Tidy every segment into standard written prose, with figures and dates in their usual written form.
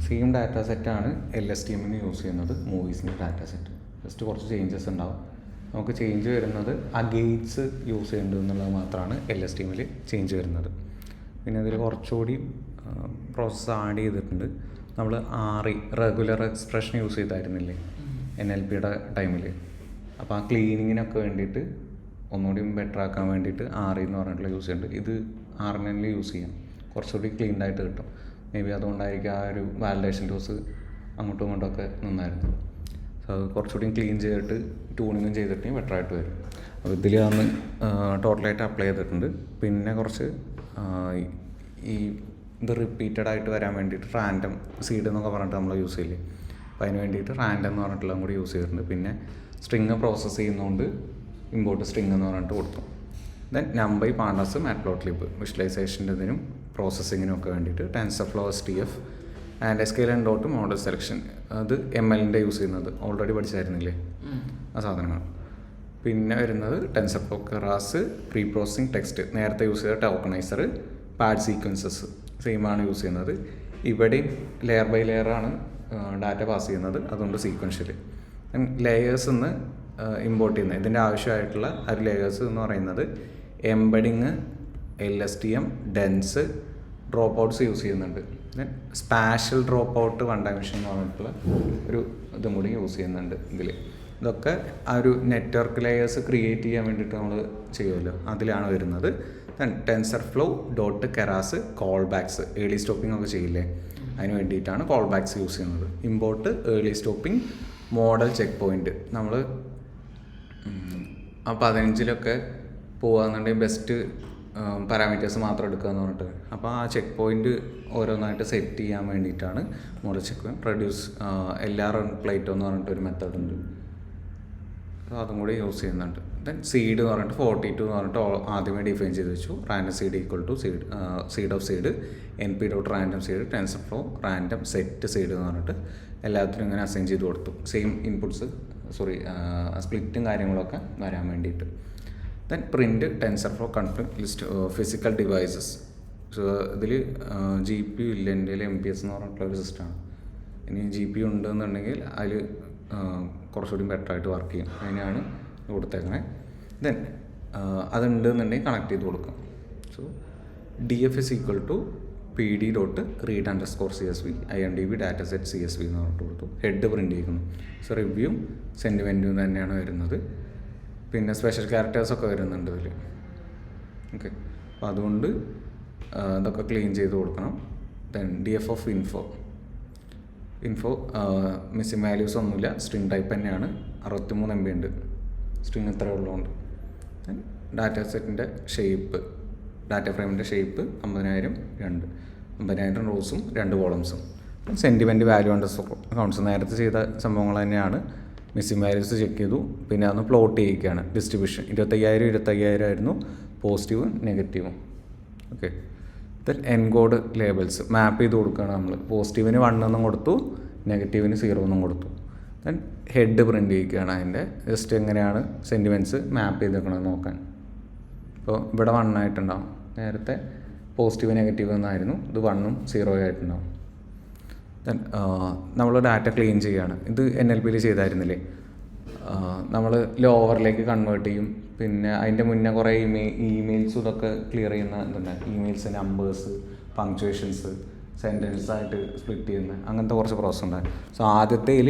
Same data സെറ്റാണ് LSTMന് use ചെയ്യുന്നത്, മൂവീസിൻ്റെ data set. Just കുറച്ച് ചേഞ്ചസ് ഉണ്ടാവും. നമുക്ക് ചേഞ്ച് വരുന്നത് ആ ഗേറ്റ്സ് യൂസ് ചെയ്യേണ്ടത് എന്നുള്ളത് മാത്രമാണ് LSTMൽ ചേഞ്ച് വരുന്നത്. പിന്നെ അതിൽ കുറച്ചുകൂടി പ്രോസസ്സ് ആഡ് ചെയ്തിട്ടുണ്ട്. നമ്മൾ റെഗുലർ എക്സ്പ്രഷൻ യൂസ് ചെയ്തായിരുന്നില്ലേ NLPയുടെ ടൈമിൽ. അപ്പോൾ ആ ക്ലീനിങ്ങിനൊക്കെ വേണ്ടിയിട്ട് ഒന്നുകൂടി ബെറ്റർ ആക്കാൻ വേണ്ടിയിട്ട് എന്ന് പറഞ്ഞിട്ടുള്ള യൂസ് ചെയ്യുന്നുണ്ട്. ഇത് RNNൽ യൂസ് ചെയ്യാം, കുറച്ചുകൂടി ക്ലീൻഡായിട്ട് കിട്ടും. മേ ബി അതുകൊണ്ടായിരിക്കും ആ ഒരു വാലിഡേഷൻ ടൂൾസ് അങ്ങോട്ടും ഇങ്ങോട്ടൊക്കെ നന്നായിരുന്നു. സോ അത് കുറച്ചുകൂടി ക്ലീൻ ചെയ്തിട്ട് ട്യൂണിങ്ങും ചെയ്തിട്ട് ബെറ്റർ ആയിട്ട് വരും. അപ്പോൾ ഇതിൽ അന്ന് ടോട്ടലായിട്ട് അപ്ലൈ ചെയ്തിട്ടുണ്ട്. പിന്നെ കുറച്ച് ഈ ഇത് റിപ്പീറ്റഡ് ആയിട്ട് വരാൻ വേണ്ടിയിട്ട് റാൻഡം സീഡ് എന്നൊക്കെ പറഞ്ഞിട്ട് നമ്മൾ യൂസ് ചെയ്യില്ലേ, അപ്പോൾ അതിന് വേണ്ടിയിട്ട് റാൻഡം എന്ന് പറഞ്ഞിട്ടുള്ളതും കൂടി യൂസ് ചെയ്തിട്ടുണ്ട്. പിന്നെ സ്ട്രിങ് പ്രോസസ്സ് ചെയ്യുന്നതുകൊണ്ട് ഇമ്പോർട്ട് സ്ട്രിങ് എന്ന് പറഞ്ഞിട്ട് കൊടുത്തു. ദെൻ നംബൈ പാണ്ടാസ് മാറ്റ്പ്ലോട്ട്ലിബ് വിഷ്വലൈസേഷൻ്റെ ഇതിനും പ്രോസസ്സിങ്ങിനും ഒക്കെ വേണ്ടിയിട്ട് TensorFlow STF and SKLN dot model selection. അത് MLൻ്റെ യൂസ് ചെയ്യുന്നത് ഓൾറെഡി പഠിച്ചായിരുന്നില്ലേ ആ സാധനങ്ങൾ. പിന്നെ വരുന്നത് ടെൻസർഫ്ലോ കെറാസ് പ്രീ പ്രോസസ്സിങ് ടെക്സ്റ്റ്, നേരത്തെ യൂസ് ചെയ്ത ടോക്കണൈസർ, പാഡ് സീക്വൻസസ് സെയിമാണ് യൂസ് ചെയ്യുന്നത്. ഇവിടെയും ലെയർ ബൈ ലെയറാണ് ഡാറ്റ പാസ് ചെയ്യുന്നത്, അതുകൊണ്ട് സീക്വൻഷ്യൽ. ലെയേഴ്സ് നിന്ന് ഇമ്പോർട്ട് ചെയ്യുന്നത് ഇതിൻ്റെ ആവശ്യമായിട്ടുള്ള ഒരു ലെയേഴ്സ് എന്ന് പറയുന്നത് embedding, LSTM, dense, dropouts use ചെയ്യുന്നുണ്ട്. Then spatial dropout one dimension എന്ന് പറഞ്ഞിട്ടുള്ള ഒരു ഇതും കൂടി യൂസ് ചെയ്യുന്നുണ്ട് ഇതിൽ. ഇതൊക്കെ ആ ഒരു നെറ്റ്വർക്ക് ലെയേഴ്സ് ക്രിയേറ്റ് ചെയ്യാൻ വേണ്ടിയിട്ട് നമ്മൾ ചെയ്യുമല്ലോ, അതിലാണ് വരുന്നത്. Then TensorFlow dot Keras callbacks, early stopping ഒക്കെ ചെയ്യില്ലേ, അതിന് വേണ്ടിയിട്ടാണ് കോൾ ബാക്സ് യൂസ് ചെയ്യുന്നത്. Import early stopping model checkpoint. നമ്മൾ 15 പോകുകയെന്നുണ്ടെങ്കിൽ ബെസ്റ്റ് പാരാമീറ്റേഴ്സ് മാത്രം എടുക്കുക എന്ന് പറഞ്ഞിട്ട്, അപ്പോൾ ആ ചെക്ക് പോയിൻറ്റ് ഓരോന്നായിട്ട് സെറ്റ് ചെയ്യാൻ വേണ്ടിയിട്ടാണ് model checkpoint. Reduce LR Plato എന്ന് പറഞ്ഞിട്ടൊരു മെത്തേഡ് ഉണ്ട്, അതും കൂടി യൂസ് ചെയ്യുന്നുണ്ട്. ദെൻ സീഡ് എന്ന് പറഞ്ഞിട്ട് 42 എന്ന് പറഞ്ഞിട്ട് ആദ്യമേ ഡിഫൈൻ ചെയ്ത് വെച്ചു. Random seed equal to seed of seed NP dot random seed TensorFlow random set seed എന്ന് പറഞ്ഞിട്ട് എല്ലാത്തിനും ഇങ്ങനെ അസൈൻ ചെയ്ത് കൊടുത്തു. സെയിം ഇൻപുട്സ് സ്പ്ലിറ്റും കാര്യങ്ങളൊക്കെ വരാൻ വേണ്ടിയിട്ട്. Then print TensorFlow conflict list physical devices. So ഇതിൽ GPU ഇല്ല എൻ്റെ MPS എന്ന് പറഞ്ഞിട്ടുള്ളൊരു സിസ്റ്റമാണ്. ഇനി GPU ഉണ്ടെന്നുണ്ടെങ്കിൽ അതിൽ കുറച്ചുകൂടി ബെറ്ററായിട്ട് വർക്ക് ചെയ്യും, അതിനാണ് കൊടുത്തേക്കണേ. ദെൻ അതുണ്ട് എന്നുണ്ടെങ്കിൽ കണക്ട് ചെയ്ത് കൊടുക്കാം. So DF is equal to PD dot read underscore CSV IMDb data set CSV എന്ന് പറഞ്ഞിട്ട് കൊടുത്തു. ഹെഡ് പ്രിൻറ്റ് ചെയ്യുന്നു. സോ റിവ്യൂവും സെൻറ്റിമെൻറ്റും തന്നെയാണ് വരുന്നത്. പിന്നെ സ്പെഷ്യൽ ക്യാരക്ടേഴ്സൊക്കെ വരുന്നുണ്ട് ഇതിൽ. ഓക്കെ, അപ്പോൾ അതുകൊണ്ട് ഇതൊക്കെ ക്ലീൻ ചെയ്ത് കൊടുക്കണം. Then DF of info missing values ഒന്നുമില്ല, സ്ട്രിങ് ടൈപ്പ് തന്നെയാണ്. 63 MB ഉണ്ട്, സ്ട്രിങ് ഇത്ര ഉള്ളതുകൊണ്ട്. ഡാറ്റ സെറ്റിൻ്റെ ഷേപ്പ്, ഡാറ്റ ഫ്രെയിമിൻ്റെ ഷേപ്പ് 50,000 റോസും 2 കോളംസും. സെൻറ്റിമെൻറ്റ് വാല്യൂ അണ്ടർസ്കോർ അക്കൗണ്ട്സ് നേരത്തെ ചെയ്ത സംഭവങ്ങൾ തന്നെയാണ്. മിസ്സിംഗ് വാല്യൂസ് ചെക്ക് ചെയ്തു, പിന്നെ അതൊന്ന് പ്ലോട്ട് ചെയ്യിക്കുകയാണ്. ഡിസ്ട്രിബ്യൂഷൻ 25,000 ആയിരുന്നു, പോസിറ്റീവും നെഗറ്റീവും. ഓക്കെ, ദെൻ എൻകോഡ് ലേബിൾസ് മാപ്പ് ചെയ്ത് കൊടുക്കുകയാണ് നമ്മൾ. പോസിറ്റീവിന് 1 എന്നും കൊടുത്തു, നെഗറ്റീവിന് 0 എന്നും കൊടുത്തു. ദെൻ ഹെഡ് പ്രിൻറ്റ് ചെയ്യിക്കുകയാണ്. അതിൻ്റെ ജസ്റ്റ് എങ്ങനെയാണ് സെൻറ്റിമെൻറ്റ്സ് മാപ്പ് ചെയ്തേക്കണമെന്ന് നോക്കാൻ. ഇപ്പോൾ ഇവിടെ 1 ആയിട്ടുണ്ടാവും, നേരത്തെ പോസിറ്റീവ് നെഗറ്റീവ് എന്നായിരുന്നു, ഇത് 1ഉം 0 ആയിട്ടുണ്ടാവും. ദെൻ നമ്മൾ ഡാറ്റ ക്ലീൻ ചെയ്യുകയാണ്. ഇത് NLPയിൽ ചെയ്തായിരുന്നില്ലേ, നമ്മൾ ലോവറിലേക്ക് കൺവേർട്ട് ചെയ്യും. പിന്നെ അതിൻ്റെ മുന്നേ കുറേ ഇമെയിൽസും ഇതൊക്കെ ക്ലിയർ ചെയ്യുന്ന ഇതുണ്ട്. ഇമെയിൽസ്, നമ്പേഴ്സ്, പങ്ക്ച്വേഷൻസ്, സെൻറ്റൻസ് ആയിട്ട് സ്പ്ലിറ്റ് ചെയ്യുന്ന അങ്ങനത്തെ കുറച്ച് പ്രോസസ്സ് ഉണ്ടായി. സോ ആദ്യത്തേൽ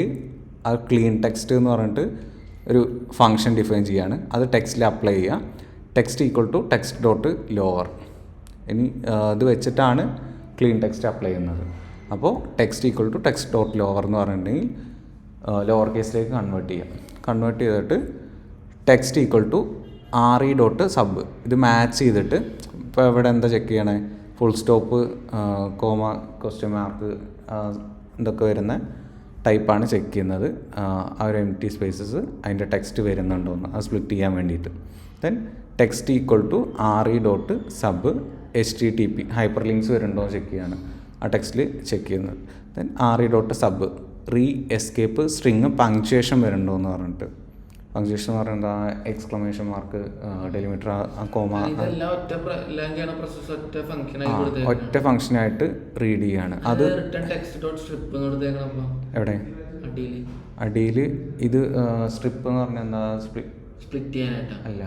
അത് ക്ലീൻ ടെക്സ്റ്റ് എന്ന് പറഞ്ഞിട്ട് ഒരു ഫങ്ഷൻ ഡിഫൈൻ ചെയ്യുകയാണ്. അത് ടെക്സ്റ്റിൽ അപ്ലൈ ചെയ്യുക. Text equal to text dot lower. ഇനി ഇത് വെച്ചിട്ടാണ് ക്ലീൻ ടെക്സ്റ്റ് അപ്ലൈ ചെയ്യുന്നത്. അപ്പോൾ text equal to text dot lower എന്ന് പറഞ്ഞിട്ടുണ്ടെങ്കിൽ ലോവർ കേസിലേക്ക് കൺവേർട്ട് ചെയ്യാം. കൺവേർട്ട് ചെയ്തിട്ട് text equal to RE dot sub. ഇത് മാച്ച് ചെയ്തിട്ട് ഇപ്പോൾ ഇവിടെ എന്താ ചെക്ക് ചെയ്യണേ, full stop, comma, question mark ഇതൊക്കെ വരുന്ന ടൈപ്പാണ് ചെക്ക് ചെയ്യുന്നത്. ആ ഒരു empty സ്പേസസ് അതിൻ്റെ ടെക്സ്റ്റ് വരുന്നുണ്ടോയെന്ന് അത് സ്പ്ലിറ്റ് ചെയ്യാൻ വേണ്ടിയിട്ട്. Then text equal to RE dot sub HTTP hyper links വരുന്നുണ്ടോ ചെക്ക് ചെയ്യാണ് ആ ടെക്സ്റ്റിൽ ചെക്ക് ചെയ്യുന്നത്. Then RE dot sub re escape string punctuation വരുന്നുണ്ടോ എന്ന് പറഞ്ഞിട്ട് പങ്ക്ച്വേഷൻ എന്ന് പറയുന്നത് എക്സ്ക്ലമേഷൻ മാർക്ക്, ഡെലിമീറ്റർ, കോമ, ഒറ്റ ഫംഗ്ഷനായിട്ട് റീഡ് ചെയ്യാണ്. അത് എവിടെ അടിയിൽ ഇത് സ്ട്രിപ്പ് എന്ന് പറഞ്ഞാൽ എന്താ? അല്ല,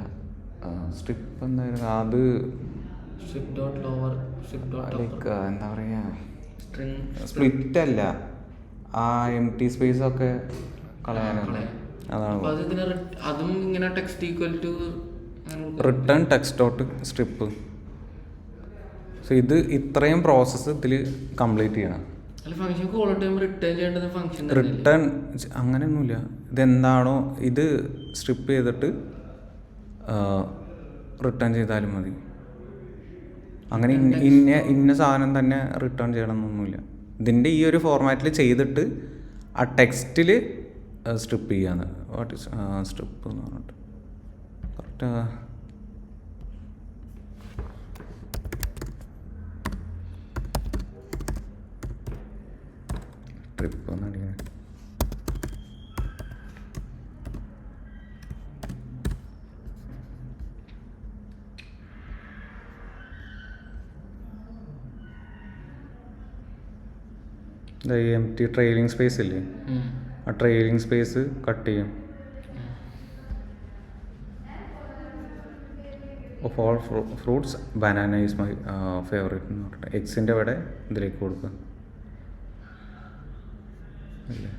സ്ട്രിപ്പ് എന്തായിരുന്നു അത്? ലൈക്ക് എന്താ പറയുക, സ്പ്ലിറ്റ് അല്ല, ആ എം ടി സ്പേസ് ഒക്കെ കളയാനാണ്. അതാണ് return text dot strip. So ഇത് ഇത്രയും പ്രോസസ്സ് ഇതിൽ കംപ്ലീറ്റ് ചെയ്യണം. റിട്ടേൺ അങ്ങനെയൊന്നുമില്ല. ഇതെന്താണോ ഇത് സ്ട്രിപ്പ് ചെയ്തിട്ട് റിട്ടേൺ ചെയ്താലും മതി. അങ്ങനെ ഇന്ന സാധനം തന്നെ റിട്ടേൺ ചെയ്യണമെന്നൊന്നുമില്ല. ഇതിൻ്റെ ഈ ഒരു ഫോർമാറ്റിൽ ചെയ്തിട്ട് ആ ടെക്സ്റ്റിൽ സ്ട്രിപ്പ് ചെയ്യാന്ന്. വാട്ട് ഈസ് സ്ട്രിപ്പ് എന്ന് പറഞ്ഞിട്ട് കറക്റ്റ് ട്രിപ്പ് എന്നടിക്കുന്നത്. എം ടി ട്രെയിലിംഗ് സ്പേസ് ഇല്ലേ, ആ ട്രെയിലിംഗ് സ്പേസ് കട്ട് ചെയ്യും. Of all fruits banana is my favourite എന്ന് പറഞ്ഞിട്ട് എക്സിൻ്റെ അവിടെ ഇതിലേക്ക് കൊടുക്കുക. അല്ലേ,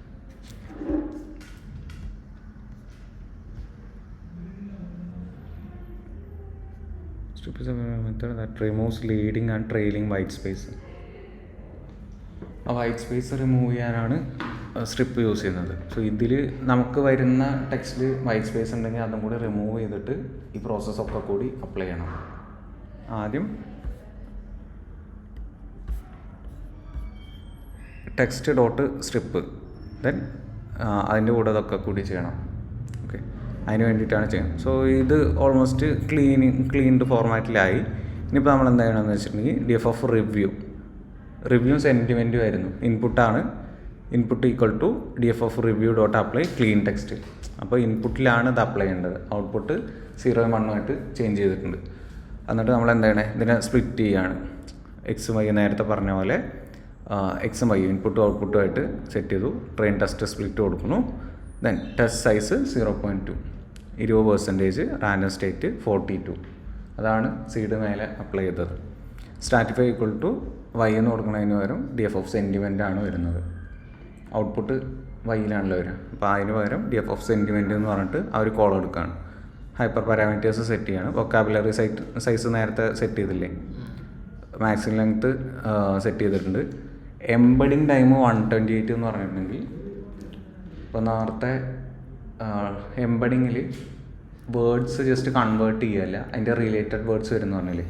strip is a method that removes leading and trailing white space. ആ വൈറ്റ് സ്പേസ് റിമൂവ് ചെയ്യാനാണ് സ്ട്രിപ്പ് യൂസ് ചെയ്യുന്നത്. സോ ഇതിൽ നമുക്ക് വരുന്ന ടെക്സ്റ്റിൽ വൈറ്റ് സ്പേസ് ഉണ്ടെങ്കിൽ അതും കൂടി റിമൂവ് ചെയ്തിട്ട് ഈ പ്രോസസ്സൊക്കെ കൂടി അപ്ലൈ ചെയ്യണം. ആദ്യം ടെക്സ്റ്റ് ഡോട്ട് സ്ട്രിപ്പ്, ദെൻ അതിൻ്റെ കൂടെ ഇതൊക്കെ കൂടി ചെയ്യണം. ഓക്കെ, അതിന് വേണ്ടിയിട്ടാണ് ചെയ്യുന്നത്. സോ ഇത് ഓൾമോസ്റ്റ് ക്ലീൻഡ് ഫോർമാറ്റിലായി. ഇനിയിപ്പോൾ നമ്മൾ എന്താ ചെയ്യണമെന്ന് വെച്ചിട്ടുണ്ടെങ്കിൽ DF റിവ്യൂ സെൻറ്റിമെൻറ്റും ആയിരുന്നു. ഇൻപുട്ടാണ്, input equal to DF review dot apply clean text. അപ്പോൾ ഇൻപുട്ടിലാണ് ഇത് അപ്ലൈ ചെയ്യേണ്ടത്. ഔട്ട്പുട്ട് 0 1 ആയിട്ട് ചേഞ്ച് ചെയ്തിട്ടുണ്ട്. എന്നിട്ട് നമ്മൾ എന്താ ചെയ്യണേ, ഇതിനെ സ്പ്ലിറ്റ് ചെയ്യാണ്. എക്സും വൈ നേരത്തെ പറഞ്ഞ പോലെ എക്സും വൈ ഇൻപുട്ടും ഔട്ട്പുട്ടും ആയിട്ട് സെറ്റ് ചെയ്തു. ട്രെയിൻ ടെസ്റ്റ് സ്പ്ലിറ്റ് കൊടുക്കുന്നു. Then test size 0.2, 20%, random state 42. അതാണ് സീഡ് മേലെ അപ്ലൈ ചെയ്തത്. സ്റ്റാറ്റിഫൈ ഈക്വൽ ടു വൈ എന്ന് കൊടുക്കുന്നതിന് പകരം DF സെൻറ്റിമെൻ്റ് ആണ് വരുന്നത്. ഔട്ട്പുട്ട് വൈയിലാണല്ലോ വരിക. അപ്പോൾ അതിന് പകരം DF സെൻറ്റിമെൻ്റ് എന്ന് പറഞ്ഞിട്ട് ആ ഒരു കോൾ എടുക്കുകയാണ്. ഹൈപ്പർ പാരാമീറ്റേഴ്സ് സെറ്റ് ചെയ്യാണ്. വൊക്കാബുലറി സൈസ് നേരത്തെ സെറ്റ് ചെയ്തില്ലേ, മാക്സിമം ലെങ്ത്ത് സെറ്റ് ചെയ്തിട്ടുണ്ട്. എംബഡിങ് ടൈം 128 എന്ന് പറഞ്ഞിട്ടുണ്ടെങ്കിൽ, ഇപ്പോൾ നേരത്തെ എംബഡിങ്ങിൽ വേർഡ്സ് ജസ്റ്റ് കൺവേർട്ട് ചെയ്യുകയല്ല, അതിൻ്റെ റിലേറ്റഡ് വേർഡ്സ് വരുന്ന പറഞ്ഞില്ലേ.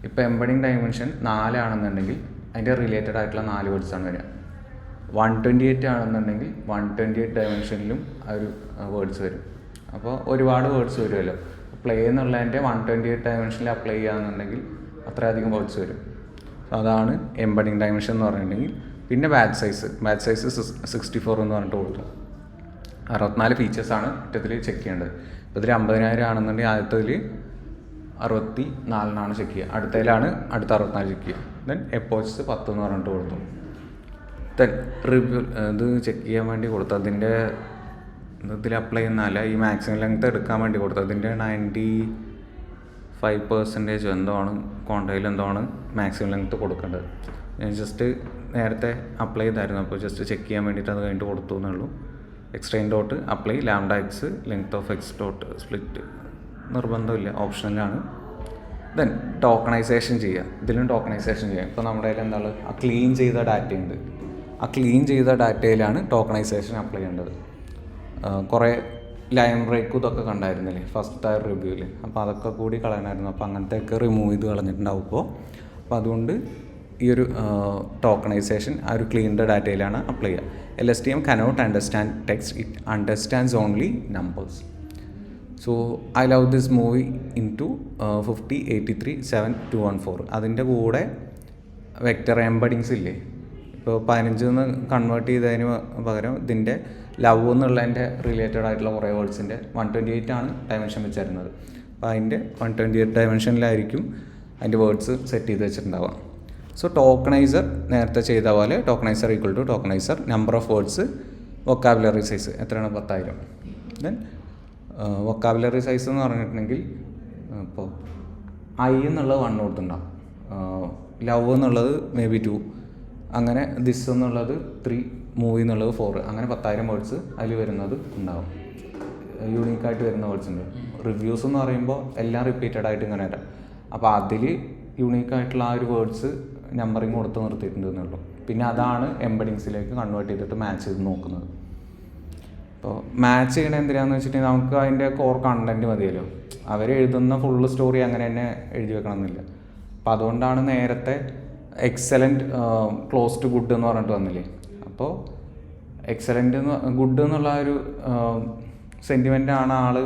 ഇപ്പോൾ എംബഡിങ് ഡയമെൻഷൻ 4 ആണെന്നുണ്ടെങ്കിൽ അതിൻ്റെ റിലേറ്റഡ് ആയിട്ടുള്ള 4 വേർഡ്സാണ് വരിക. 128 ആണെന്നുണ്ടെങ്കിൽ 128 ഡയമെൻഷനിലും ആ ഒരു വേർഡ്സ് വരും. അപ്പോൾ ഒരുപാട് വേർഡ്സ് വരുമല്ലോ. പ്ലേ എന്നുള്ളതിൻ്റെ 128 ഡയമെൻഷനിൽ അപ്ലൈ ചെയ്യുകയാണെന്നുണ്ടെങ്കിൽ അത്രയധികം വേർഡ്സ് വരും. സോ അതാണ് എംബഡിങ് ഡയമെൻഷൻ എന്ന് പറഞ്ഞിട്ടുണ്ടെങ്കിൽ. പിന്നെ ബാച്ച് സൈസ് 64 എന്ന് പറഞ്ഞിട്ട് കൊടുത്തു. 64 ഫീച്ചേഴ്സാണ് ഒറ്റത്തിൽ ചെക്ക് ചെയ്യേണ്ടത്. ഇപ്പോൾ ഇതിൽ 50,000 ആണെന്നുണ്ടെങ്കിൽ ആദ്യത്തിൽ 64 ചെക്ക് ചെയ്യുക, അടുത്തതിലാണ് അടുത്ത 64 ചെക്ക് ചെയ്യുക. ദെൻ എപ്പോഴ്സ് 10 എന്ന് പറഞ്ഞിട്ട് കൊടുത്തു. ദെൻ റിവ്യൂ ഇത് ചെക്ക് ചെയ്യാൻ വേണ്ടി കൊടുത്തു. അതിൻ്റെ ഇതിൽ അപ്ലൈ ചെയ്യുന്നതല്ല, ഈ മാക്സിമം ലെങ്ത് എടുക്കാൻ വേണ്ടി കൊടുത്തു. അതിൻ്റെ 95% എന്തോ ആണ് കോണ്ടയിൽ എന്തോ ആണ് മാക്സിമം ലെങ്ത് കൊടുക്കേണ്ടത്. ഞാൻ ജസ്റ്റ് നേരത്തെ അപ്ലൈ ചെയ്തായിരുന്നു, അപ്പോൾ ജസ്റ്റ് ചെക്ക് ചെയ്യാൻ വേണ്ടിയിട്ട് അത് കഴിഞ്ഞിട്ട് കൊടുത്തു എന്നുള്ളൂ. X train dot apply lambda) length of x dot split നിർബന്ധമില്ല, ഓപ്ഷനിലാണ്. ദെൻ ടോക്കണൈസേഷൻ ചെയ്യുക. ഇതിലും ടോക്കണൈസേഷൻ ചെയ്യാം. ഇപ്പോൾ നമ്മുടെ കയ്യിൽ എന്താണ്, ആ ക്ലീൻ ചെയ്ത ഡാറ്റയുണ്ട്. ആ ക്ലീൻ ചെയ്ത ഡാറ്റയിലാണ് ടോക്കണൈസേഷൻ അപ്ലൈ ചെയ്യേണ്ടത്. കുറേ ലൈൻ ബ്രേക്കും ഇതൊക്കെ കണ്ടായിരുന്നില്ലേ ഫസ്റ്റ് റിവ്യൂവിൽ. അപ്പോൾ അതൊക്കെ കൂടി കളയണമായിരുന്നു. അപ്പോൾ അങ്ങനത്തെയൊക്കെ റിമൂവ് ചെയ്ത് കളഞ്ഞിട്ടുണ്ടാവും ഇപ്പോൾ. അപ്പോൾ അതുകൊണ്ട് ഈ ഒരു ടോക്കണൈസേഷൻ ആ ഒരു ക്ലീൻഡ് ഡാറ്റയിലാണ് അപ്ലൈ ചെയ്യുക. LSTM cannot understand text, it understands only numbers. So I love this movie into 50 83 7 214. അതിൻ്റെ കൂടെ വെക്റ്റർ എംബഡിങ്സ് ഇല്ലേ, ഇപ്പോൾ 15 നിന്ന് കൺവേർട്ട് ചെയ്തതിന് പകരം ഇതിൻ്റെ ലവ് എന്നുള്ളതിൻ്റെ റിലേറ്റഡ് ആയിട്ടുള്ള കുറേ വേർഡ്സിൻ്റെ 128 ആണ് ഡയമെൻഷൻ വെച്ചിരുന്നത്. അപ്പോൾ അതിൻ്റെ 128 ഡയമെൻഷനിലായിരിക്കും അതിൻ്റെ വേർഡ്സ് സെറ്റ് ചെയ്ത് വെച്ചിട്ടുണ്ടാവുക. സോ ടോക്കണൈസർ നേരത്തെ ചെയ്ത പോലെ tokenizer equal to tokenizer number of words vocabulary size എത്രയാണ് 10,000. ദെൻ വൊക്കാബുലറി സൈസ് എന്ന് പറഞ്ഞിട്ടുണ്ടെങ്കിൽ ഇപ്പോൾ ഐ എന്നുള്ളത് 1 കൊടുത്തിട്ടുണ്ടാവും, ലവ് എന്നുള്ളത് മേ ബി 2, അങ്ങനെ ദിസ് എന്നുള്ളത് 3, മൂവി എന്നുള്ളത് 4, അങ്ങനെ 10,000 വേർഡ്സ് അതിൽ വരുന്നത് ഉണ്ടാവും. യൂണീക്കായിട്ട് വരുന്ന വേർഡ്സ് ഉണ്ട്. റിവ്യൂസ് എന്ന് പറയുമ്പോൾ എല്ലാം റിപ്പീറ്റഡ് ആയിട്ട് ഇങ്ങനെ വരാം. അപ്പോൾ അതിൽ യൂണീക്കായിട്ടുള്ള ആ ഒരു വേർഡ്സ് നമ്പറിങ് കൊടുത്ത് നിർത്തിയിട്ടുണ്ട് എന്നുള്ളൂ. പിന്നെ അതാണ് എംബഡിങ്സിലേക്ക് കൺവേർട്ട് ചെയ്തിട്ട് മാച്ച് ചെയ്ത് നോക്കുന്നത്. അപ്പോൾ മാച്ച് ചെയ്യണത് എന്തിനാണെന്ന് വെച്ചിട്ടുണ്ടെങ്കിൽ നമുക്ക് അതിൻ്റെ കോർ കണ്ടൻറ്റ് മതിയല്ലോ. അവർ എഴുതുന്ന ഫുള്ള് സ്റ്റോറി അങ്ങനെ തന്നെ എഴുതി വെക്കണമെന്നില്ല. അപ്പോൾ അതുകൊണ്ടാണ് നേരത്തെ എക്സലൻറ്റ് ക്ലോസ് ടു ഗുഡ് എന്ന് പറഞ്ഞിട്ട് വന്നില്ലേ. അപ്പോൾ എക്സലൻറ്റ് ഗുഡ് എന്നുള്ള ഒരു സെൻറ്റിമെൻ്റാണ് ആൾ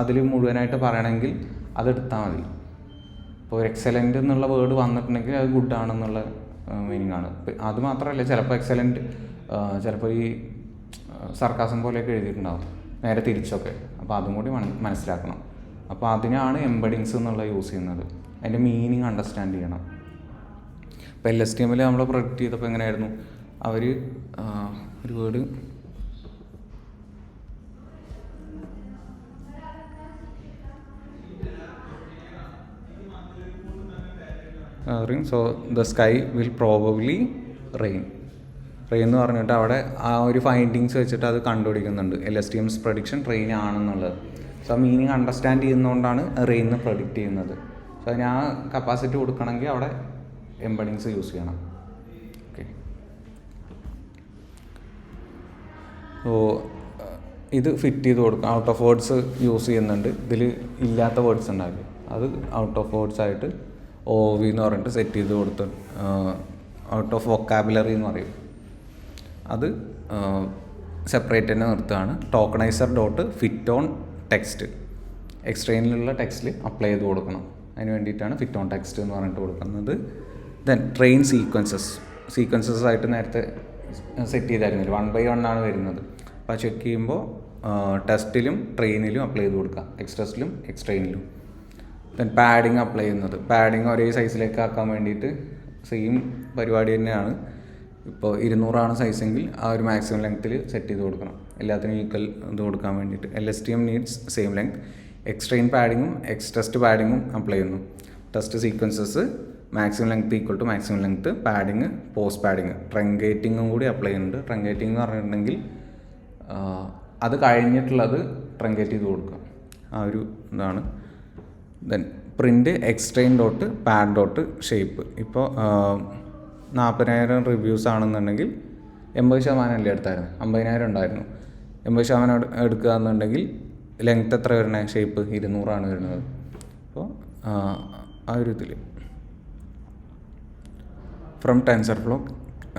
അതിൽ മുഴുവനായിട്ട് പറയണമെങ്കിൽ അതെടുത്താൽ മതി. ഇപ്പോൾ എക്സലൻറ്റ് എന്നുള്ള വേർഡ് വന്നിട്ടുണ്ടെങ്കിൽ അത് ഗുഡാണെന്നുള്ള മീനിങ് ആണ്. അത് മാത്രമല്ല, ചിലപ്പോൾ എക്സലൻറ്റ് ചിലപ്പോൾ ഈ സർക്കാസം പോലെയൊക്കെ എഴുതിയിട്ടുണ്ടാവും, നേരെ തിരിച്ചൊക്കെ. അപ്പോൾ അതും കൂടി മനസ്സിലാക്കണം. അപ്പോൾ അതിനാണ് എംബഡിങ്സ് എന്നുള്ള യൂസ് ചെയ്യുന്നത്. അതിൻ്റെ മീനിങ് അണ്ടർസ്റ്റാൻഡ് ചെയ്യണം. ഇപ്പോൾ LSTMൽ നമ്മൾ പ്രൊഡക്റ്റ് ചെയ്തപ്പോൾ എങ്ങനെയായിരുന്നു, അവർ ഒരു word so the sky will probably rain എന്ന് പറഞ്ഞിട്ട് അവിടെ ആ ഒരു ഫൈൻഡിങ്സ് വെച്ചിട്ട് അത് കണ്ടുപിടിക്കുന്നുണ്ട്. LSTM's പ്രഡിക്ഷൻ റെയിൻ ആണെന്നുള്ളത്. സോ ആ മീനിങ് അണ്ടർസ്റ്റാൻഡ് ചെയ്യുന്നതുകൊണ്ടാണ് റെയിൻ പ്രഡിക്റ്റ് ചെയ്യുന്നത്. സോ അതിന് ആ കപ്പാസിറ്റി കൊടുക്കണമെങ്കിൽ അവിടെ എംബഡിങ്സ് യൂസ് ചെയ്യണം. ഓക്കെ, സോ ഇത് ഫിറ്റ് ചെയ്ത് കൊടുക്കാം. ഔട്ട് ഓഫ് വേർഡ്സ് യൂസ് ചെയ്യുന്നുണ്ട്. ഇതിൽ ഇല്ലാത്ത വേർഡ്സ് ഉണ്ടാവില്ല, അത് ഔട്ട് ഓഫ് വേർഡ്സ് ആയിട്ട് OV എന്ന് പറഞ്ഞിട്ട് സെറ്റ് ചെയ്ത് കൊടുത്ത് ഔട്ട് ഓഫ് വൊക്കാബുലറി എന്ന് പറയും. അത് സെപ്പറേറ്റ് തന്നെ നിർത്തുകയാണ്. ടോക്കണൈസർ ഡോട്ട് ഫിറ്റ് ഓൺ ടെക്സ്റ്റ് എക്സ്ട്രെയിനിലുള്ള ടെക്സ്റ്റിൽ അപ്ലൈ ചെയ്ത് കൊടുക്കണം. അതിന് വേണ്ടിയിട്ടാണ് ഫിറ്റ് ഓൺ ടെക്സ്റ്റ് എന്ന് പറഞ്ഞിട്ട് കൊടുക്കുന്നത്. ദെൻ ട്രെയിൻ സീക്വൻസസ് ആയിട്ട് നേരത്തെ സെറ്റ് ചെയ്തായിരുന്നില്ല, 1 by 1 ആണ് വരുന്നത്. അപ്പോൾ ചെക്ക് ചെയ്യുമ്പോൾ ടെസ്റ്റിലും ട്രെയിനിലും അപ്ലൈ ചെയ്ത് കൊടുക്കാം, എക്സ്ട്രെസ്റ്റിലും എക്സ്ട്രെയിനിലും. ദെൻ പാഡിങ് അപ്ലൈ ചെയ്യുന്നത്, പാഡിങ് ഒരേ സൈസിലേക്ക് ആക്കാൻ വേണ്ടിയിട്ട് സെയിം പരിപാടി തന്നെയാണ്. ഇപ്പോൾ 200 സൈസെങ്കിൽ ആ ഒരു മാക്സിമം ലെങ്ത്തിൽ സെറ്റ് ചെയ്ത് കൊടുക്കണം, എല്ലാത്തിനും ഈക്വൽ ഇത് കൊടുക്കാൻ വേണ്ടിയിട്ട്. LSTM needs same length. X train പാഡിങ്ങും എക്സ്ട്രെസ്റ്റ് പാഡിങ്ങും അപ്ലൈ ചെയ്യുന്നു. Test sequences maximum length equal to maximum length, padding post padding, ട്രങ്കേറ്റിങ്ങും കൂടി അപ്ലൈ ചെയ്യുന്നുണ്ട്. ട്രങ്കേറ്റിംഗ് എന്ന് പറഞ്ഞിട്ടുണ്ടെങ്കിൽ അത് കഴിഞ്ഞിട്ടുള്ളത് ട്രങ്കേറ്റ് ചെയ്ത് കൊടുക്കുക, ആ ഒരു ഇതാണ്. Then print x train dot pad dot shape. ഇപ്പോൾ 40,000 റിവ്യൂസ് ആണെന്നുണ്ടെങ്കിൽ 80% അല്ലേ എടുത്തായിരുന്നു, 50,000 ഉണ്ടായിരുന്നു. 80% എടുക്കുക എന്നുണ്ടെങ്കിൽ ലെങ്ത് എത്ര വരണേ, ഷേപ്പ് 200 വരുന്നത്. അപ്പോൾ ആ ഒരു ഇതിൽ ഫ്രം ടെൻസർഫ്ലോ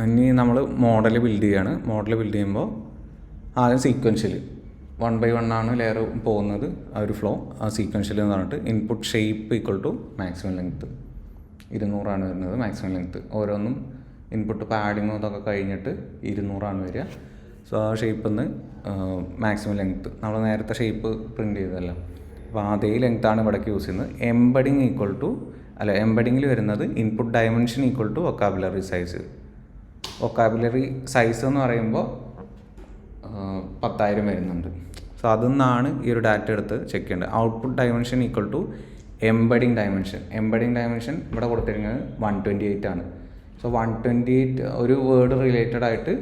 ഇനി നമ്മൾ മോഡൽ ബിൽഡ് ചെയ്യുകയാണ്. മോഡൽ ബിൽഡ് ചെയ്യുമ്പോൾ ആദ്യം സീക്വൻഷ്യൽ 1 by 1 ലെയർ പോകുന്നത്, ആ ഒരു ഫ്ലോ. ആ സീക്വൻഷ്യൽ എന്ന് പറഞ്ഞിട്ട് input shape equal to maximum length 200 വരുന്നത് മാക്സിമം ലെങ്ത്ത്. ഓരോന്നും ഇൻപുട്ട് പാഡിങ്ങും അതൊക്കെ കഴിഞ്ഞിട്ട് 200 വരിക. സോ ആ ഷേപ്പിൽ നിന്ന് മാക്സിമം ലെങ്ത്ത് നമ്മൾ നേരത്തെ ഷേപ്പ് പ്രിൻറ്റ് ചെയ്തതല്ല, അപ്പോൾ അതേ ലെങ്ത്താണ് ഇവിടേക്ക് യൂസ് ചെയ്യുന്നത്. എംബഡിങ് ഈക്വൽ ടു എംബഡിങ്ങിൽ വരുന്നത് input dimension equal to vocabulary size. Vocabulary size എന്ന് പറയുമ്പോൾ 10,000 വരുന്നുണ്ട്. സോ അതിൽ നിന്നാണ് ഈ ഒരു ഡാറ്റ എടുത്ത് ചെക്ക് ചെയ്യേണ്ടത്. Output dimension equal to embedding dimension. Embedding dimension ഇവിടെ കൊടുത്തിരിക്കുന്നത് 128 ആണ്. സോ 128 ഒരു വേർഡ് റിലേറ്റഡ് ആയിട്ട്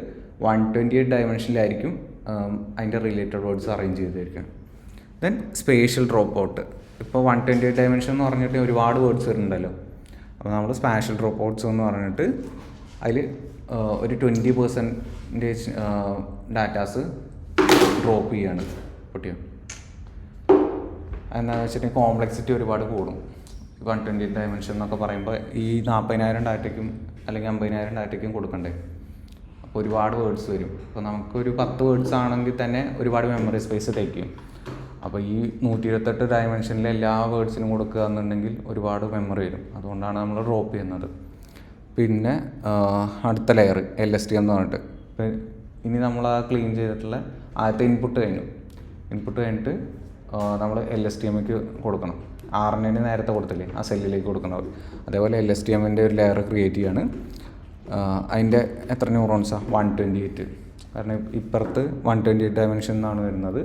128 ഡയമെൻഷനിലായിരിക്കും അതിൻ്റെ റിലേറ്റഡ് വേർഡ്സ് അറേഞ്ച് ചെയ്തിരിക്കുന്നത്. Then spatial drop out. ഇപ്പോൾ 128 ഡയമെൻഷൻ എന്ന് പറഞ്ഞിട്ട് ഒരുപാട് വേർഡ്സ് വരുന്നുണ്ടല്ലോ. അപ്പോൾ നമ്മൾ സ്പാഷ്യൽ ഡ്രോപ്പ് ഔട്ട്സ് എന്ന് പറഞ്ഞിട്ട് അതിൽ ഒരു 20% ഡാറ്റാസ് ഡ്രോപ്പ് ചെയ്യാണ് പൊട്ടിയോ. എന്താണെന്ന് വെച്ചിട്ടുണ്ടെങ്കിൽ കോംപ്ലക്സിറ്റി ഒരുപാട് കൂടും. 128 ഡയമെൻഷൻ എന്നൊക്കെ പറയുമ്പോൾ ഈ 40,000 ഡാറ്റയ്ക്കും അല്ലെങ്കിൽ 50,000 ഡാറ്റയ്ക്കും കൊടുക്കണ്ടേ. അപ്പോൾ ഒരുപാട് വേർഡ്സ് വരും. അപ്പോൾ നമുക്കൊരു 10 വേർഡ്സ് ആണെങ്കിൽ തന്നെ ഒരുപാട് മെമ്മറി സ്പേസ് തയ്ക്കും. അപ്പോൾ ഈ 128 ഡയമെൻഷനിലെ എല്ലാ വേർഡ്സിനും കൊടുക്കുക എന്നുണ്ടെങ്കിൽ ഒരുപാട് മെമ്മറി വരും. അതുകൊണ്ടാണ് നമ്മൾ ഡ്രോപ്പ് ചെയ്യുന്നത്. പിന്നെ അടുത്ത ലെയർ LSTM എന്ന് പറഞ്ഞിട്ട്. ഇപ്പം ഇനി നമ്മൾ ആ ക്ലീൻ ചെയ്തിട്ടുള്ള ആദ്യത്തെ ഇൻപുട്ട് കഴിഞ്ഞിട്ട് നമ്മൾ LSTMക്ക് കൊടുക്കണം. RNA നേരത്തെ കൊടുത്തില്ലേ, ആ സെല്ലിലേക്ക് കൊടുക്കണം. അതേപോലെ LSTMൻ്റെ ഒരു ലെയർ ക്രിയേറ്റ് ചെയ്യാണ്. അതിൻ്റെ എത്ര ന്യൂറോൺസാണ്? 128. കാരണം ഇപ്പുറത്ത് 128 ഡയമെൻഷൻ എന്നാണ് വരുന്നത്.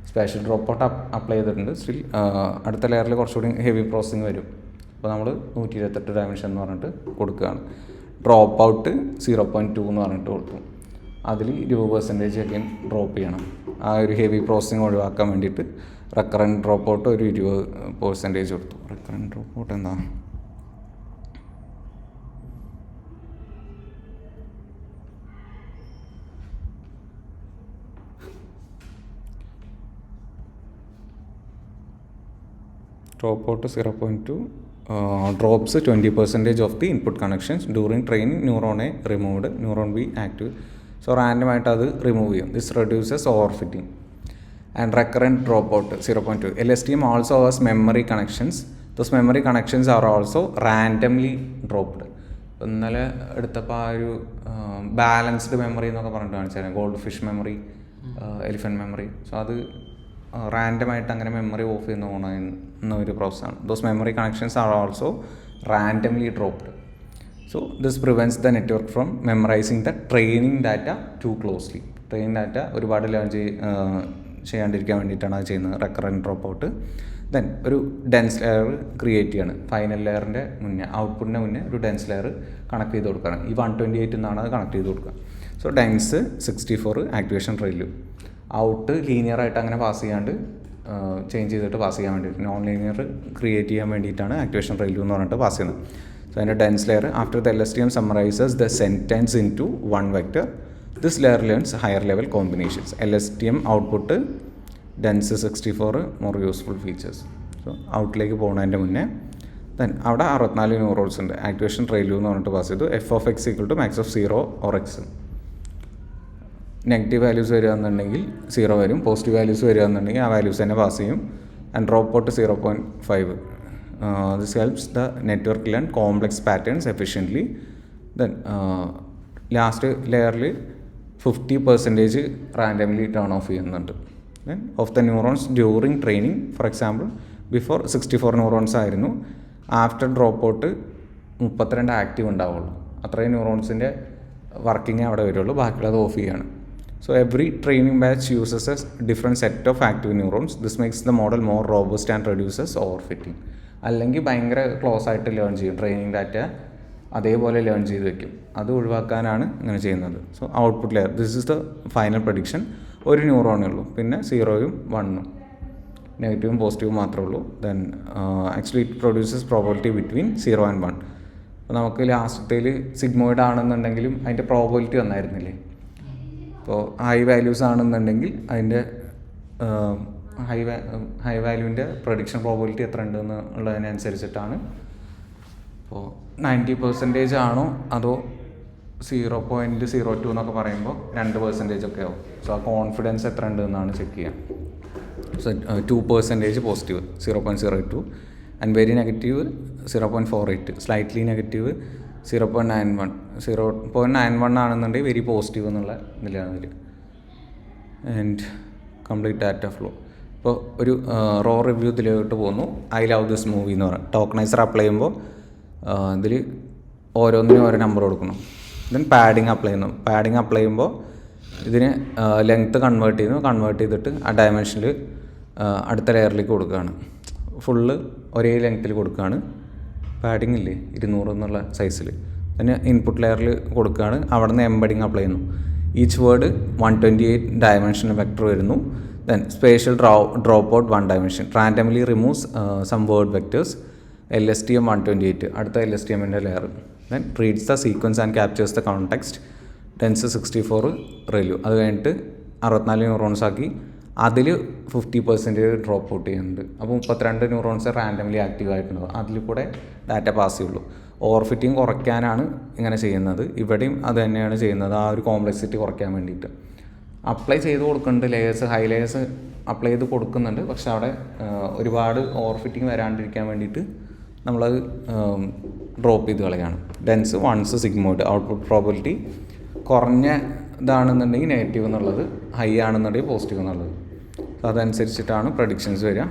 സ്പേഷ്യൽ ഡ്രോപ്പ് ഔട്ട് അപ്ലൈ ചെയ്തിട്ടുണ്ട്. സ്റ്റിൽ അടുത്ത ലെയറിൽ കുറച്ചുകൂടി ഹെവി പ്രോസസ്സിങ് വരും. അപ്പോൾ നമ്മൾ 128 ഡയമെൻഷൻ എന്ന് പറഞ്ഞിട്ട് കൊടുക്കുകയാണ്. ഡ്രോപ്പ് ഔട്ട് 0.2 എന്ന് പറഞ്ഞിട്ട് കൊടുത്തു. അതിൽ 20% ഒക്കെ ഡ്രോപ്പ് ചെയ്യണം. ആ ഒരു ഹെവി പ്രോസസ്സിങ് ഒഴിവാക്കാൻ വേണ്ടിയിട്ട് റെക്കറൻറ്റ് ഡ്രോപ്പ് ഔട്ട് ഒരു 20% കൊടുത്തു. റെക്കറൻറ്റ് ഡ്രോപ്പ് ഔട്ട് എന്താ? Drop out 0.2 drops 20% of the input connections during training. Neuron A removed, neuron B active. So random ആയിട്ട് അത് റിമൂവ് ചെയ്യും. This reduces overfitting. And recurrent dropout 0.2. LSTM also has memory connections. Those memory connections are also randomly dropped. ഇന്നലെ എടുത്തപ്പോൾ ആ ഒരു balanced memory എന്നൊക്കെ പറഞ്ഞിട്ട് കാണിച്ചാൽ gold fish memory, elephant memory. So അത് റാൻഡമായിട്ട് അങ്ങനെ മെമ്മറി ഓഫ് ചെയ്യുന്ന ഓണാകുന്ന ഒരു പ്രോസസ്സാണ്. Those memory connections are also randomly dropped. So this prevents the network from memorising the training data too closely. Training data ഒരുപാട് ലേൺ ചെയ്യാണ്ടിരിക്കാൻ വേണ്ടിയിട്ടാണ് അത് ചെയ്യുന്നത്. Recurrent drop out. ദെൻ ഒരു ഡെൻസ് ലെയർ ക്രിയേറ്റ് ചെയ്യാണ്. ഫൈനൽ ലെയറിൻ്റെ മുന്നേ, ഔട്ട്പുട്ടിൻ്റെ മുന്നേ ഒരു ഡെൻസ് ലെയർ കണക്ട് ചെയ്ത് കൊടുക്കണം. ഈ 128 എന്നാണ് അത് കണക്ട് ചെയ്ത് കൊടുക്കുക. സോ ഡെൻസ് 64 ആക്ടിവേഷൻ റെയിലും ഔട്ട് ലീനിയറായിട്ട് അങ്ങനെ പാസ് ചെയ്യാണ്ട് ചേഞ്ച് ചെയ്തിട്ട് പാസ് ചെയ്യാൻ വേണ്ടിയിട്ട് നോൺ ലീനിയർ ക്രിയേറ്റ് ചെയ്യാൻ വേണ്ടിയിട്ടാണ് ആക്ടിവേഷൻ റെയിലു എന്ന് പറഞ്ഞിട്ട് പാസ് ചെയ്യുന്നത്. സോ അതിൻ്റെ dense layer after the LSTM summarises the sentence into one vector. This layer learns higher level combinations. LSTM output dense 64 more useful features. So ഔട്ടിലേക്ക് പോകുന്നതിൻ്റെ മുന്നേ then അവിടെ 64 ന്യൂറോൺസ് ഉണ്ട്. ആക്ടിവേഷൻ റെയിലു എന്ന് പറഞ്ഞിട്ട് പാസ് ചെയ്തു. f(x) = max of 0 or x. Negative values വരികയെന്നുണ്ടെങ്കിൽ 0 വരും. പോസിറ്റീവ് വാല്യൂസ് വരികയെന്നുണ്ടെങ്കിൽ ആ വാല്യൂസ് തന്നെ പാസ് ചെയ്യും. And drop out 0.5. This helps the network learn complex patterns efficiently. Then last ലെയറിൽ 50% റാൻഡംലി ടേൺ ഓഫ് ചെയ്യുന്നുണ്ട്. Then of the neurons during training. For example before 64 neurons ആയിരുന്നു. After drop out 32 active ഉണ്ടാവുള്ളൂ. അത്രയും ന്യൂറോൺസിൻ്റെ working അവിടെ വരുള്ളൂ. ബാക്കിയുള്ളത് of ചെയ്യാണ്. So every training batch uses a different set of active neurons. This makes the model more robust and reduces overfitting. അല്ലെങ്കിൽ ഭയങ്കര close ആയിട്ട് ലേൺ ചെയ്യും. ട്രെയിനിങ് ഡാറ്റ അതേപോലെ ലേൺ ചെയ്ത് വെക്കും. അത് ഒഴിവാക്കാനാണ് ഇങ്ങനെ ചെയ്യുന്നത്. So output layer, this is the final prediction. ഒരു ന്യൂറോണേ ഉള്ളൂ. പിന്നെ 0 1 നെഗറ്റീവും പോസിറ്റീവും മാത്രമേ ഉള്ളൂ. Then actually it produces probability between 0 and 1. അപ്പോൾ നമുക്ക് ലാസ്റ്റത്തേൽ സിഗ്മോയിഡ് ആണെന്നുണ്ടെങ്കിലും അതിൻ്റെ പ്രോബബിലിറ്റി വന്നായിരുന്നില്ലേ. ഇപ്പോൾ ഹൈ വാല്യൂസ് ആണെന്നുണ്ടെങ്കിൽ അതിൻ്റെ ഹൈ വാല്യൂവിൻ്റെ പ്രൊഡിക്ഷൻ പ്രോബബിലിറ്റി എത്ര ഉണ്ടെന്ന് ഉള്ളതിനനുസരിച്ചിട്ടാണ്. ഇപ്പോൾ 90% ആണോ അതോ 0.02 എന്നൊക്കെ പറയുമ്പോൾ 2% ഒക്കെ ആവും. സോ ആ കോൺഫിഡൻസ് എത്ര ഉണ്ടെന്നാണ് ചെക്ക് ചെയ്യുക. So 2% positive 0.02 and very negative 0.48, slightly negative 0.91. 0.91 ആണെന്നുണ്ടെങ്കിൽ വെരി പോസിറ്റീവ് എന്നുള്ള ഇതിലാണ് ഇതിൽ. And complete data flow. ഇപ്പോൾ ഒരു റോ റിവ്യൂ ഇതിലോട്ട് പോകുന്നു. ഐ ലവ് ദിസ് മൂവി എന്ന് പറയും. ടോക്കണൈസർ അപ്ലൈ ചെയ്യുമ്പോൾ ഇതിൽ ഓരോന്നിനും ഓരോ നമ്പർ കൊടുക്കണം. ദെൻ പാഡിങ് അപ്ലൈ ചെയ്യുന്നു. പാഡിങ് അപ്ലൈ ചെയ്യുമ്പോൾ ഇതിന് ലെങ്ത്ത് കൺവേർട്ട് ചെയ്തിട്ട് ആ ഡയമെൻഷനിൽ അടുത്ത ലെയറിലേക്ക് കൊടുക്കുകയാണ്. ഫുള്ള് ഒരേ ലെങ്ത്തിൽ കൊടുക്കുകയാണ്. പാഡിങ് ഇല്ലേ 200 എന്നുള്ള സൈസിൽ തന്നെ ഇൻപുട്ട് ലെയറിൽ കൊടുക്കുകയാണ്. അവിടെ നിന്ന് എംബഡിങ് അപ്ലൈ ചെയ്യുന്നു. ഈച്ച് വേർഡ് 128 ഡയമെൻഷൻ വെക്ടർ വരുന്നു. Then spatial dropout 1 dimension. Randomly removes some word vectors. LSTM 128 അടുത്ത LSTMൻ്റെ layer. Then reads the sequence and captures the context. Dense 64 relu. അത് കഴിഞ്ഞിട്ട് 64 ന്യൂറോൺസ് ആക്കി അതിൽ 50% ഡ്രോപ്പ് ഔട്ട് ചെയ്യുന്നുണ്ട്. അപ്പോൾ 32 ന്യൂറോൺസ് റാൻഡംലി ആക്റ്റീവ് ആയിട്ടുണ്ടാവും. അതിൽ കൂടെ ഡാറ്റ പാസ് ചെയ്യുള്ളൂ. ഓവർഫിറ്റിംഗ് കുറയ്ക്കാനാണ് ഇങ്ങനെ ചെയ്യുന്നത്. ഇവിടെയും അത് തന്നെയാണ് ചെയ്യുന്നത്, ആ ഒരു കോംപ്ലക്സിറ്റി കുറയ്ക്കാൻ വേണ്ടിയിട്ട്. അപ്ലൈ ചെയ്ത് കൊടുക്കുന്നുണ്ട് ലെയേഴ്സ്, ഹൈ ലെയേഴ്സ് അപ്ലൈ ചെയ്ത് കൊടുക്കുന്നുണ്ട്. പക്ഷെ അവിടെ ഒരുപാട് ഓവർഫിറ്റിംഗ് വരാണ്ടിരിക്കാൻ വേണ്ടിയിട്ട് നമ്മളത് ഡ്രോപ്പ് ചെയ്ത് കളയാണ്. Dense ones sigmoid, output probability കുറഞ്ഞ ഇതാണെന്നുണ്ടെങ്കിൽ നെഗറ്റീവ് എന്നുള്ളത്, ഹൈ ആണെന്നുണ്ടെങ്കിൽ പോസിറ്റീവ് എന്നുള്ളത്. അപ്പോൾ അതനുസരിച്ചിട്ടാണ് പ്രഡിക്ഷൻസ് വരിക.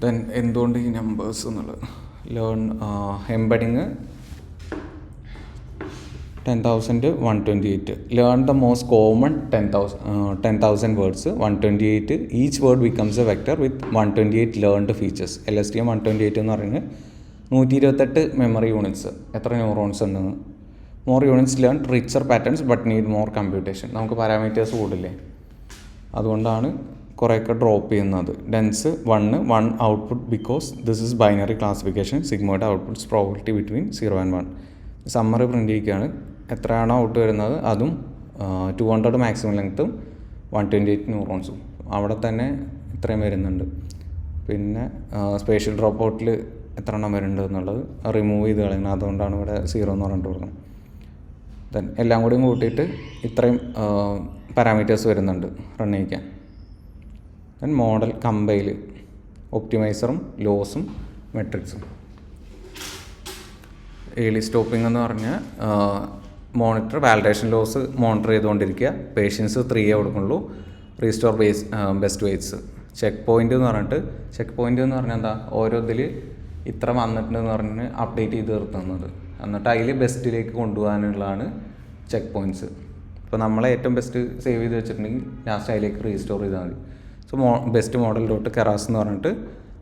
ദെൻ എന്തുകൊണ്ട് ഈ നമ്പേഴ്സ് എന്നുള്ളത് embedding 10,128. Learn the most common 10,000 words. 128. Each word becomes a vector with 128 learned features. LSTM 128 എന്ന് പറയുന്നത് 128 മെമ്മറി യൂണിറ്റ്സ്. എത്ര ന്യൂറോൺസ് ഉണ്ടെന്ന്. More units learn richer patterns but need more computation. നമുക്ക് പാരാമീറ്റേഴ്സ് കൂടില്ലേ, അതുകൊണ്ടാണ് കുറേയൊക്കെ ഡ്രോപ്പ് ചെയ്യുന്നത്. Dense 1 output because this is binary classification. സിഗ്മോയുടെ outputs probability between 0 and 1. Summary print ചെയ്യുകയാണ്. എത്രയാണോ ഔട്ട് വരുന്നത് അതും 200 മാക്സിമം ലെങ്ത്തും 128 ന്യൂറോൺസും അവിടെ തന്നെ ഇത്രയും വരുന്നുണ്ട്. പിന്നെ സ്പേഷ്യൽ ഡ്രോപ്പ് ഔട്ടിൽ എത്ര എണ്ണം വരുന്നുണ്ട് എന്നുള്ളത് റിമൂവ് ചെയ്ത് കളയുന്നത്, അതുകൊണ്ടാണ് ഇവിടെ 0 എന്ന് പറഞ്ഞിട്ട് കൊടുക്കുന്നത്. ദെൻ എല്ലാം കൂടിയും കൂട്ടിയിട്ട് ഇത്രയും പാരാമീറ്റേഴ്സ് വരുന്നുണ്ട് റൺ ചെയ്യിക്കാൻ. ദെൻ മോഡൽ കമ്പൈൽ, ഒപ്റ്റിമൈസറും ലോസും മെട്രിക്സും. ഏർലി സ്റ്റോപ്പിംഗ് എന്ന് പറഞ്ഞാൽ മോണിറ്റർ വാലിഡേഷൻ ലോസ് മോണിറ്റർ ചെയ്തുകൊണ്ടിരിക്കുക. പേഷ്യൻസ് 3 കൊടുക്കുള്ളൂ. Restore best weights. Checkpoint എന്ന് പറഞ്ഞാൽ എന്താ, ഓരോ ഇതിൽ ഇത്ര വന്നിട്ടുണ്ടെന്ന് പറഞ്ഞ് അപ്ഡേറ്റ് ചെയ്ത് നിർത്തുന്നത്, എന്നിട്ട് അതിൽ ബെസ്റ്റിലേക്ക് കൊണ്ടുപോകാനുള്ളതാണ് ചെക്ക് പോയിൻറ്റ്സ്. ഇപ്പോൾ നമ്മളെ ഏറ്റവും ബെസ്റ്റ് സേവ് ചെയ്ത് വെച്ചിട്ടുണ്ടെങ്കിൽ ലാസ്റ്റ് അതിലേക്ക് റീസ്റ്റോർ ചെയ്താൽ മതി. സോ ബെസ്റ്റ് മോഡൽ ഡോട്ട് കെറാസ് എന്ന് പറഞ്ഞിട്ട്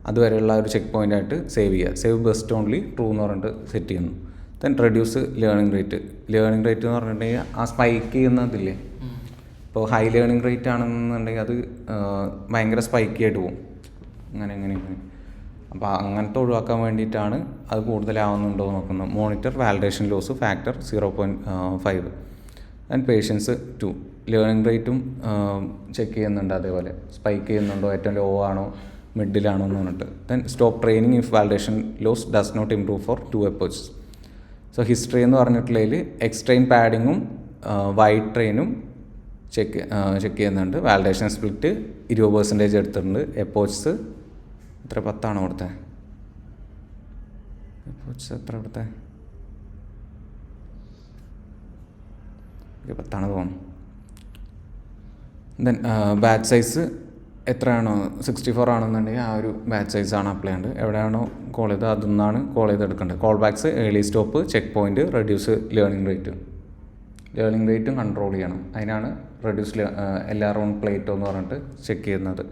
അതുവരെയുള്ള ഒരു ചെക്ക് പോയിൻ്റായിട്ട് സേവ് ചെയ്യുക. സേവ് ബെസ്റ്റ് ഓൺലി ട്രൂ എന്ന് പറഞ്ഞിട്ട് സെറ്റ് ചെയ്യുന്നു. Then reduce learning rate. Learning rate എന്ന് പറഞ്ഞിട്ടുണ്ടെങ്കിൽ ആ സ്പൈക്ക് ചെയ്യുന്നതില്ലേ, ഇപ്പോൾ ഹൈ ലേണിംഗ് റേറ്റ് ആണെന്നുണ്ടെങ്കിൽ അത് ഭയങ്കര സ്പൈക്കി ആയിട്ട് പോകും, അങ്ങനെ. അപ്പോൾ അങ്ങനത്തെ ഒഴിവാക്കാൻ വേണ്ടിയിട്ടാണ് അത് കൂടുതലാവുന്നുണ്ടോ നോക്കുന്നത്. Monitor validation loss factor 0.5. And patience 2. Learning റേറ്റും ചെക്ക് ചെയ്യുന്നുണ്ട്, അതേപോലെ സ്പൈക്ക് ചെയ്യുന്നുണ്ടോ, ഏറ്റവും ലോ ആണോ മിഡിലാണോ എന്ന് പറഞ്ഞിട്ട്. Then stop training if validation loss does not improve for 2 epochs. So history എന്ന് പറഞ്ഞിട്ടുള്ളതിൽ എക്സ്ട്രെയിൻ പാഡിങ്ങും വൈഡ് ട്രെയിനും ചെക്ക് ചെയ്യുന്നുണ്ട്. വാലിഡേഷൻ സ്പ്ലിറ്റ് 20% എടുത്തിട്ടുണ്ട്. എപ്പോഴ്സ് എത്ര, 10 കൊടുത്തത്? എപ്പോഴ്സ് എത്ര കൊടുത്തത്? 10 തോന്നുന്നു. ദെൻ ബാച്ച് സൈസ് എത്രയാണോ 64 ആണെന്നുണ്ടെങ്കിൽ ആ ഒരു ബാച്ച് സൈസാണ് അപ്ലൈ ചെയ്യേണ്ടത്. എവിടെയാണോ കോൾ ചെയ്തത് അതിൽ കോൾ ചെയ്തെടുക്കേണ്ടത്. Callbacks, early stop, checkpoint, reduce learning റേറ്റും കൺട്രോൾ ചെയ്യണം. അതിനാണ് റെഡ്യൂസ് LR1 പ്ലേറ്റോ എന്ന് പറഞ്ഞിട്ട് ചെക്ക് ചെയ്യുന്നത്.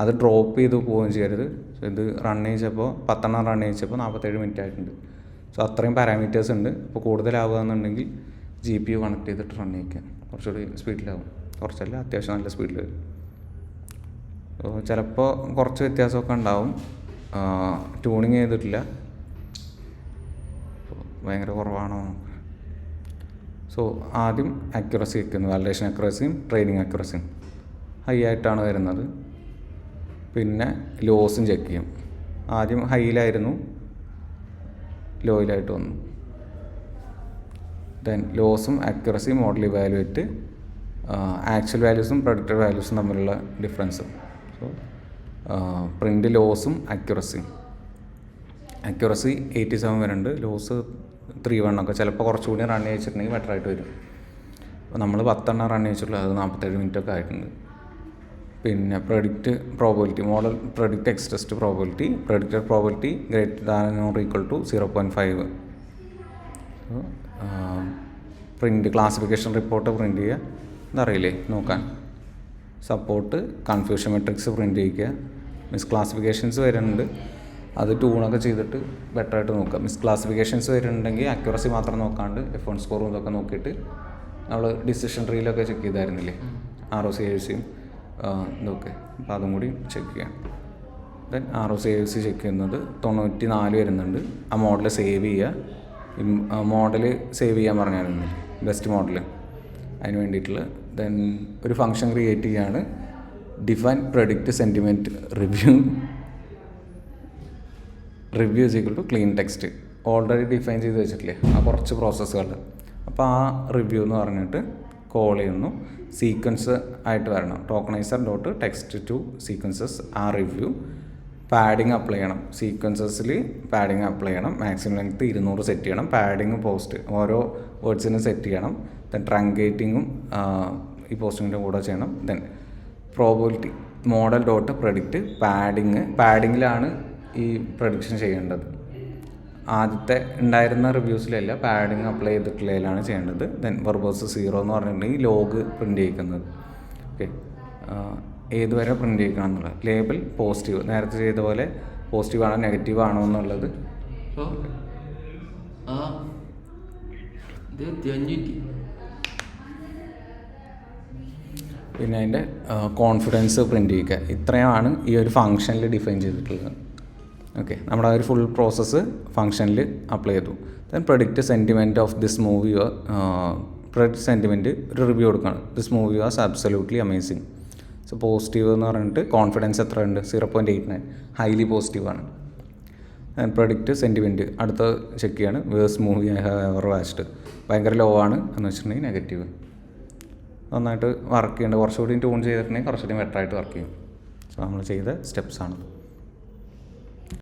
അത് ഡ്രോപ്പ് ചെയ്ത് പോവുകയും ചെയ്യരുത്. ഇത് റൺ ചെയ്യിച്ചപ്പോൾ 10 റൺ ചെയ്യിച്ചപ്പോൾ 47 മിനിറ്റ് ആയിട്ടുണ്ട്. സോ അത്രയും പാരാമീറ്റേഴ്സ് ഉണ്ട്. അപ്പോൾ കൂടുതലാവുക എന്നുണ്ടെങ്കിൽ GPU കണക്ട് ചെയ്തിട്ട് റൺ ചെയ്യിക്കുക, കുറച്ചുകൂടി സ്പീഡിലാവും. കുറച്ചല്ല, അത്യാവശ്യം നല്ല സ്പീഡിൽ വരും. ചിലപ്പോൾ കുറച്ച് വ്യത്യാസമൊക്കെ ഉണ്ടാവും. ട്യൂണിങ് ചെയ്തിട്ടില്ല, ഭയങ്കര കുറവാണോ. സോ ആദ്യം അക്യുറസി വയ്ക്കുന്നു. വാലിഡേഷൻ അക്യുറസിയും ട്രെയിനിങ് അക്യുറസിയും ഹൈ ആയിട്ടാണ് വരുന്നത്. പിന്നെ ലോസും ചെക്ക് ചെയ്യും. ആദ്യം ഹൈയിലായിരുന്നു, ലോയിലായിട്ട് വന്നു. ദെൻ ലോസും അക്യുറസിയും മോഡൽ ഇവാലുവേറ്റ്, ആക്ച്വൽ വാല്യൂസും പ്രൊഡിക്റ്റഡ് വാല്യൂസും തമ്മിലുള്ള ഡിഫറൻസ്. സോ പ്രിൻ്റ് ലോസും അക്യുറസി 87 വരുന്നുണ്ട്. ലോസ് 3.1 ഒക്കെ ചിലപ്പോൾ കുറച്ചുകൂടി റൺ ചെയ്യിച്ചിട്ടുണ്ടെങ്കിൽ ബെറ്റർ ആയിട്ട് വരും. അപ്പോൾ നമ്മൾ 10 റൺ ചെയ്യിച്ചിട്ടുള്ളൂ, അത് 47 മിനിറ്റൊക്കെ ആയിട്ടുണ്ട്. പിന്നെ predict probability model, predict X test probability, predicted probability greater than or equal to 0.5. Print classification report print ചെയ്യുക, ഇതറിയില്ലേ നോക്കാൻ. സപ്പോർട്ട് കൺഫ്യൂഷൻ മെട്രിക്സ് പ്രിൻ്റ് ചെയ്യിക്കുക. മിസ് ക്ലാസിഫിക്കേഷൻസ് വരുന്നുണ്ട്, അത് ട്യൂണൊക്കെ ചെയ്തിട്ട് ബെറ്റർ ആയിട്ട് നോക്കുക. മിസ് ക്ലാസിഫിക്കേഷൻസ് വരുന്നുണ്ടെങ്കിൽ അക്യുറസി മാത്രം നോക്കാണ്ട് F1 സ്കോറും ഇതൊക്കെ നോക്കിയിട്ട് നമ്മൾ ഡിസിഷൻ ട്രീയിലൊക്കെ ചെക്ക് ചെയ്തായിരുന്നില്ലേ, ROC-AUCയും ഇതൊക്കെ, അപ്പോൾ അതും കൂടി ചെക്ക് ചെയ്യാം. ദെൻ ROC-AUC ചെക്ക് ചെയ്യുന്നത് 94 വരുന്നുണ്ട്. ആ മോഡൽ സേവ് ചെയ്യുക. മോഡൽ സേവ് ചെയ്യാൻ പറഞ്ഞായിരുന്നില്ലേ, ബെസ്റ്റ് മോഡൽ, അതിന് വേണ്ടിയിട്ടുള്ള. ദെൻ ഒരു ഫംഗ്ഷൻ ക്രിയേറ്റ് ചെയ്യുകയാണ്, define predict sentiment review is equal to clean text. Already define ചെയ്ത് വെച്ചിട്ടില്ലേ ആ കുറച്ച് പ്രോസസ്സുകൾ. അപ്പോൾ ആ റിവ്യൂ എന്ന് പറഞ്ഞിട്ട് കോൾ ചെയ്യുന്നു. സീക്വൻസ് ആയിട്ട് വരണം. ടോക്കണൈസർ ഡോട്ട് ടെക്സ്റ്റ് ടു സീക്വൻസസ് ആ റിവ്യൂ. പാഡിങ് അപ്ലൈ ചെയ്യണം. സീക്വൻസസിൽ പാഡിങ് അപ്ലൈ ചെയ്യണം. മാക്സിമം ലെങ്ത്ത് 200 സെറ്റ് ചെയ്യണം. പാഡിങ് പോസ്റ്റ് ഓരോ വേർഡ്സിനും സെറ്റ് ചെയ്യണം. ദെൻ ട്രങ്കേറ്റിങ്ങും ഈ പോസ്റ്റിങ്ങിൻ്റെ കൂടെ ചെയ്യണം. Then probability model dot predict പാഡിങ്ങിലാണ് ഈ പ്രഡിക്ഷൻ ചെയ്യേണ്ടത്. ആദ്യത്തെ ഉണ്ടായിരുന്ന റിവ്യൂസിലല്ല, പാഡിങ് അപ്ലൈ ചെയ്തിട്ടുള്ളതിലാണ് ചെയ്യേണ്ടത്. ദെൻ വെർബോസ് 0 എന്ന് പറഞ്ഞിട്ടുണ്ടെങ്കിൽ ലോഗ് പ്രിൻറ്റ് ചെയ്യിക്കുന്നത്. ഓക്കെ, ഏതുവരെ പ്രിൻറ്റ് ചെയ്യിക്കണം എന്നുള്ളത്. ലേബൽ പോസിറ്റീവ്, നേരത്തെ ചെയ്ത പോലെ പോസിറ്റീവ് ആണോ നെഗറ്റീവ് ആണോ എന്നുള്ളത്. പിന്നെ അതിൻ്റെ കോൺഫിഡൻസ് പ്രിൻറ്റ് ചെയ്യുക. ഇത്രയാണ് ഈ ഒരു ഫംഗ്ഷനിൽ ഡിഫൈൻ ചെയ്തിട്ടുള്ളത്. ഓക്കെ, നമ്മുടെ ആ ഒരു ഫുൾ പ്രോസസ്സ് ഫംഗ്ഷനിൽ അപ്ലൈ ചെയ്തു. Then predict sentiment of this movie. Predict sentiment ഒരു റിവ്യൂ കൊടുക്കണം. This movie was absolutely amazing. So positive എന്ന് പറഞ്ഞിട്ട് കോൺഫിഡൻസ് എത്ര ഉണ്ട്? 0.89, ഹൈലി പോസിറ്റീവാണ്. ദെൻ പ്രഡിക്റ്റ് സെൻറ്റിമെൻറ്റ് അടുത്ത ചെക്ക് ചെയ്യാണ്. Worst movie I have ever watched, ഭയങ്കര ലോ ആണ് എന്ന് വെച്ചിട്ടുണ്ടെങ്കിൽ നെഗറ്റീവ്. നന്നായിട്ട് വർക്ക് ചെയ്യേണ്ടത്, കുറച്ചുകൂടി ട്യൂൺ ചെയ്തിട്ടുണ്ടെങ്കിൽ കുറച്ചുകൂടി ബെറ്ററായിട്ട് വർക്ക് ചെയ്യും. സോ നമ്മൾ ചെയ്ത സ്റ്റെപ്സാണ്.